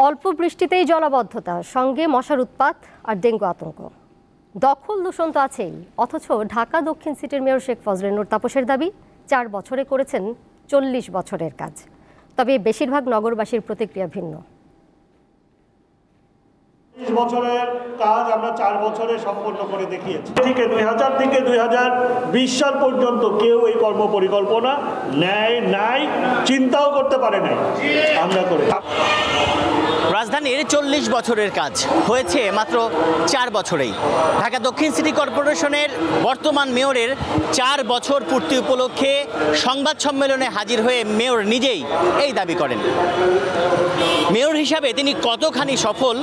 অল্প বৃষ্টিতেই জলাবদ্ধতা, সঙ্গে মশার উৎপাত আর ডেঙ্গু আতঙ্ক। দখল দূষণ তো আছেই, অথচ ঢাকা দক্ষিণ সিটির মেয়র শেখ ফজলে নূর তাপসের দাবি 4 বছরে করেছেন 40 বছরের কাজ। তবে বেশিরভাগ নগরবাসীর প্রতিক্রিয়া ভিন্ন। 30 বছরের কাজ আমরা 4 বছরে সম্পন্ন করে দেখিয়েছি। থেকে 2000 থেকে 2020 সাল পর্যন্ত কেউ এই কর্ম পরিকল্পনা নাই, চিন্তাও করতে পারে নাই, আমরা করে। রাজধানীর 40 বছরের কাজ হয়েছে মাত্র 4 বছরেই। ঢাকা দক্ষিণ সিটি কর্পোরেশনের বর্তমান মেয়রের 4 বছর পূর্তি উপলক্ষে সংবাদ সম্মেলনে হাজির হয়ে মেয়র নিজেই এই দাবি করেন। মেয়র হিসাবে তিনি কতখানি সফল,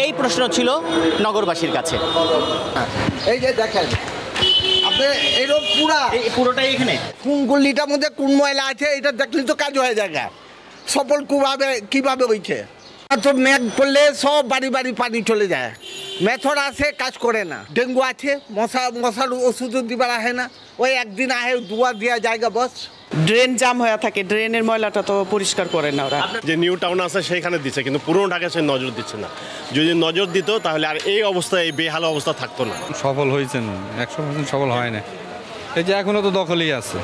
এই প্রশ্ন ছিল নগরবাসীর কাছে। এই যে দেখেন আপনি এরকম পুরোটাই এখানে কোন গল্লিটার মধ্যে কোন ময়লা আছে এটা দেখলে তো কাজ হয়ে যায়। সফল কিভাবে হয়েছে? তো মেঘ পড়লে সব বাড়ি পানি চলে যায়, মেথর আসে কাজ করে না, ডেঙ্গু আছে, মশার ওষুধ দিবার আহে না, ওই একদিন আহে দুয়ার দেওয়া জায়গা বস। ড্রেন জাম হয়ে থাকে, ড্রেনের ময়লাটা তো পরিষ্কার করে না ওরা। যে নিউ টাউন আছে সেখানে দিচ্ছে, কিন্তু পুরনো ঢাকা সে নজর দিচ্ছে না। যদি নজর দিত তাহলে আর এই অবস্থা, এই বেহাল অবস্থা থাকতো না। সফল হয়েছেন 100% সফল হয় না, এই যে এখনো তো দখলই আছে।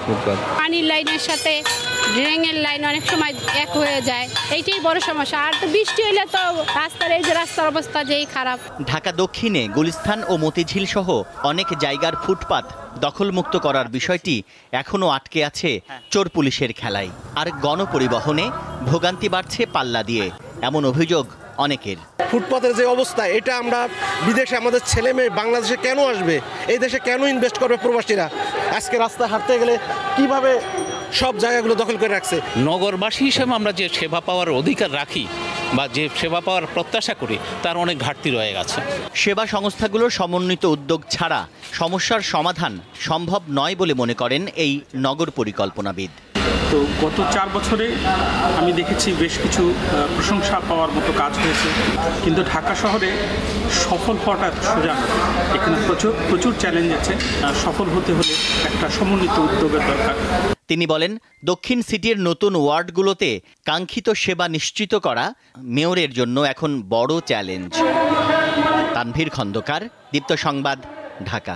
পানির লাইনের সাথে ড্রেনের লাইন অনেক সময় এক হয়ে যায়, এইটাই বড় সমস্যা। আর তো বৃষ্টি হইলে তো রাস্তার অবস্থা যেই খারাপ। ঢাকা দক্ষিণে গুলিস্তান ও মতিঝিল সহ অনেক জায়গার ফুটপাত দখলমুক্ত করার বিষয়টি এখনও আটকে আছে চোর পুলিশের খেলায়। আর গণপরিবহনে ভোগান্তি বাড়ছে পাল্লা দিয়ে, এমন অভিযোগ অনেকের। ফুটপাতের যে অবস্থা, এটা আমরা বিদেশে আমাদের ছেলে মেয়ে বাংলাদেশে কেন আসবে, এই দেশে কেন ইনভেস্ট করবে প্রবাসীরা? আজকে রাস্তায় হাঁটতে গেলে কিভাবে সব জায়গাগুলো দখল করে রাখছে। নগরবাসী হিসেবে আমরা যে সেবা পাওয়ার অধিকার রাখি বা যে সেবা পাওয়ার প্রত্যাশা করি, তার অনেক ঘাটতি রয়ে গেছে। সেবা সংস্থাগুলোর সমন্বিত উদ্যোগ ছাড়া সমস্যার সমাধান সম্ভব নয় বলে মনে করেন এই নগর পরিকল্পনাবিদ। তো গত 4 বছরে আমি দেখেছি বেশ কিছু প্রশংসা পাওয়ার মতো কাজ হয়েছে, কিন্তু ঢাকা শহরে সফল হওয়াটা সোজা না। এখানে প্রচুর চ্যালেঞ্জ আছে। সফল হতে হলে একটা সমন্বিত উদ্যোগের দরকার। তিনি বলেন, দক্ষিণ সিটির নতুন ওয়ার্ডগুলোতে কাঙ্ক্ষিত সেবা নিশ্চিত করা মেয়রের জন্য এখন বড় চ্যালেঞ্জ। তানভীর খন্দকার, দীপ্ত সংবাদ, ঢাকা।